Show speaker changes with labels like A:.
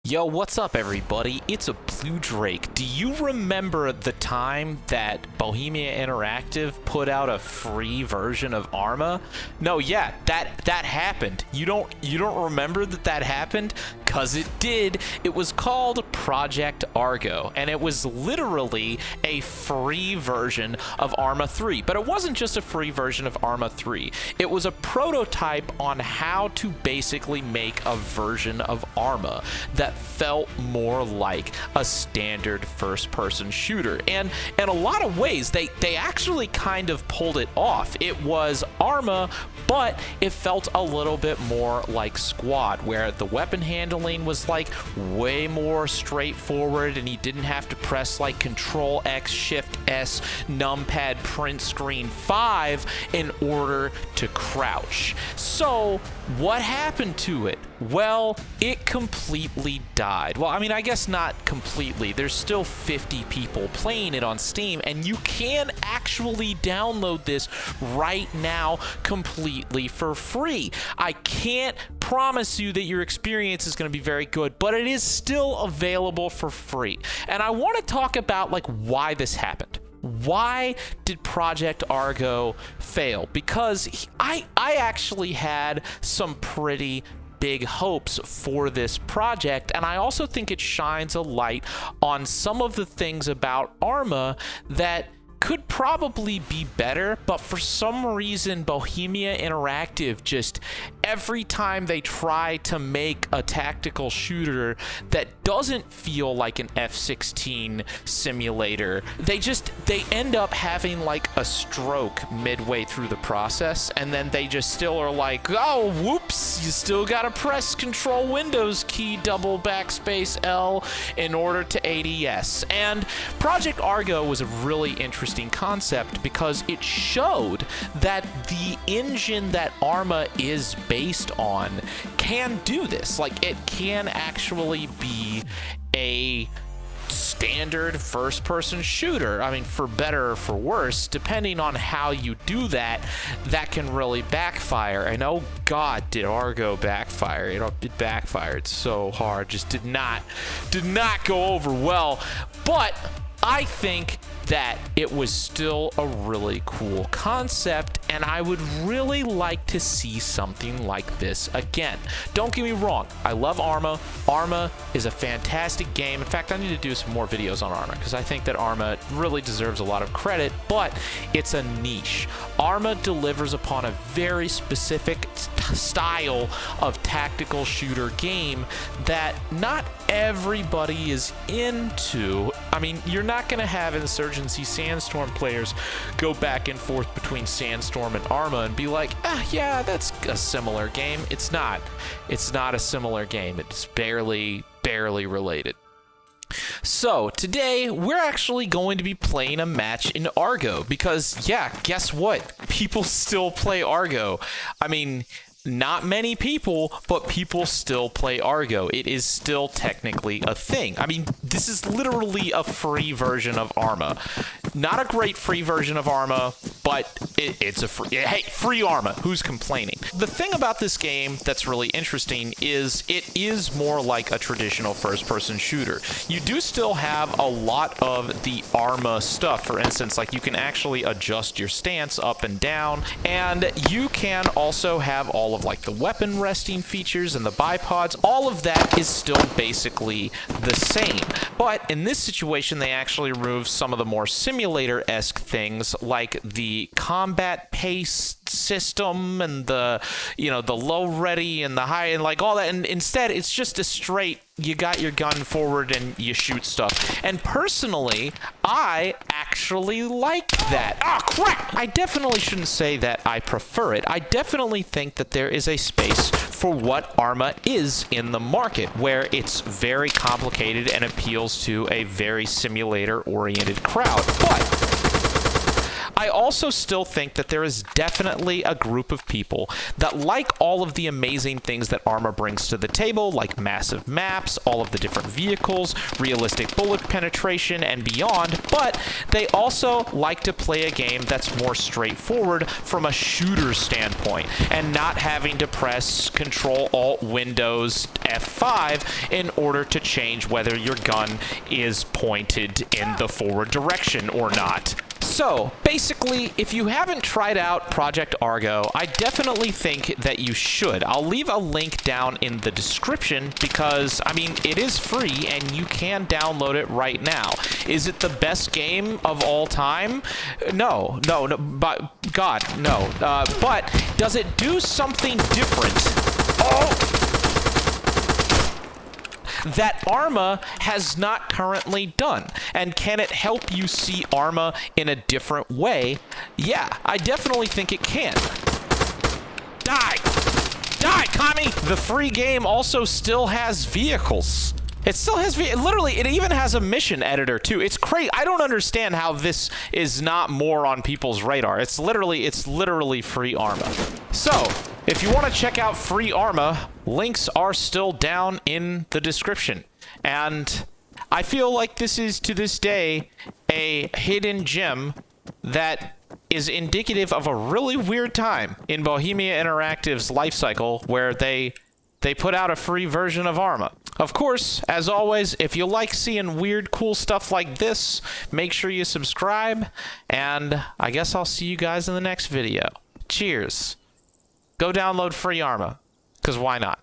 A: Yo, what's up everybody? It's a Blue Drake. Do you remember the time that Bohemia Interactive put out a free version of Arma? No, yeah, that happened. You don't remember that happened? 'Cause it did. It was called Project Argo, and it was literally a free version of Arma 3. But it wasn't just a free version of Arma 3. It was a prototype on how to basically make a version of Arma that felt more like a standard first-person shooter. And in a lot of ways, they actually kind of pulled it off. It was Arma, but it felt a little bit more like Squad, where the weapon handling was like way more straightforward, and you didn't have to press like Control X, Shift S, numpad, print screen 5 in order to crouch. So what happened to it? Well, it completely died. Well, I mean, I guess not completely. There's still 50 people playing it on Steam, and you can actually download this right now completely for free. I can't promise you that your experience is going to be very good, but it is still available for free. And I want to talk about like why this happened. Why did Project Argo fail? Because I actually had some pretty big hopes for this project, and I also think it shines a light on some of the things about Arma that could probably be better, but for some reason Bohemia Interactive just every time they try to make a tactical shooter that doesn't feel like an F-16 simulator, they end up having like a stroke midway through the process, and then they just still are like, oh whoops, you still gotta press Control Windows key double backspace L in order to ADS. And Project Argo was a really interesting concept because it showed that the engine that Arma is based on can do this. Like, it can actually be a standard first-person shooter. I mean, for better or for worse, depending on how you do that, that can really backfire. And oh god, did Argo backfire. It backfired so hard. Just did not go over well. But I think that it was still a really cool concept, and I would really like to see something like this again. Don't get me wrong, I love Arma. Arma is a fantastic game. In fact, I need to do some more videos on Arma because I think that Arma really deserves a lot of credit, but it's a niche. Arma delivers upon a very specific style of tactical shooter game that not everybody is into. I mean, you're not going to have Insurgency Sandstorm players go back and forth between Sandstorm and Arma and be like, yeah, that's a similar game. It's not a similar game. It's barely related. So today we're actually going to be playing a match in Argo because, yeah, guess what? People still play Argo. I mean, not many people, but people still play Argo. It is still technically a thing. I mean, this is literally a free version of Arma. Not a great free version of Arma, but it's a free Arma. Who's complaining? The thing about this game that's really interesting is it is more like a traditional first-person shooter. You do still have a lot of the Arma stuff. For instance, like you can actually adjust your stance up and down, and you can also have all of like the weapon resting features and the bipods. All of that is still basically the same, but in this situation they actually remove some of the more simulator-esque things like the combat pace system and the low ready and the high and like all that, and instead it's just a straight, you got your gun forward and you shoot stuff. And personally, I actually like that. Oh crap! I definitely shouldn't say that I prefer it. I definitely think that there is a space for what Arma is in the market, where it's very complicated and appeals to a very simulator-oriented crowd. But I also still think that there is definitely a group of people that like all of the amazing things that Arma brings to the table, like massive maps, all of the different vehicles, realistic bullet penetration, and beyond, but they also like to play a game that's more straightforward from a shooter standpoint, and not having to press Control-Alt-Windows F5 in order to change whether your gun is pointed in the forward direction or not. So, basically, if you haven't tried out Project Argo, I definitely think that you should. I'll leave a link down in the description because, I mean, it is free and you can download it right now. Is it the best game of all time? No, but God, no. But does it do something different? Oh! That Arma has not currently done. And can it help you see Arma in a different way? Yeah, I definitely think it can. Die! Die, commie! The free game also still has vehicles. It still has, literally, it even has a mission editor, too. It's crazy. I don't understand how this is not more on people's radar. It's literally free Arma. So, if you want to check out free Arma, links are still down in the description. And I feel like this is, to this day, a hidden gem that is indicative of a really weird time in Bohemia Interactive's life cycle where they put out a free version of Arma. Of course, as always, if you like seeing weird, cool stuff like this, make sure you subscribe, and I guess I'll see you guys in the next video. Cheers. Go download free Arma, because why not?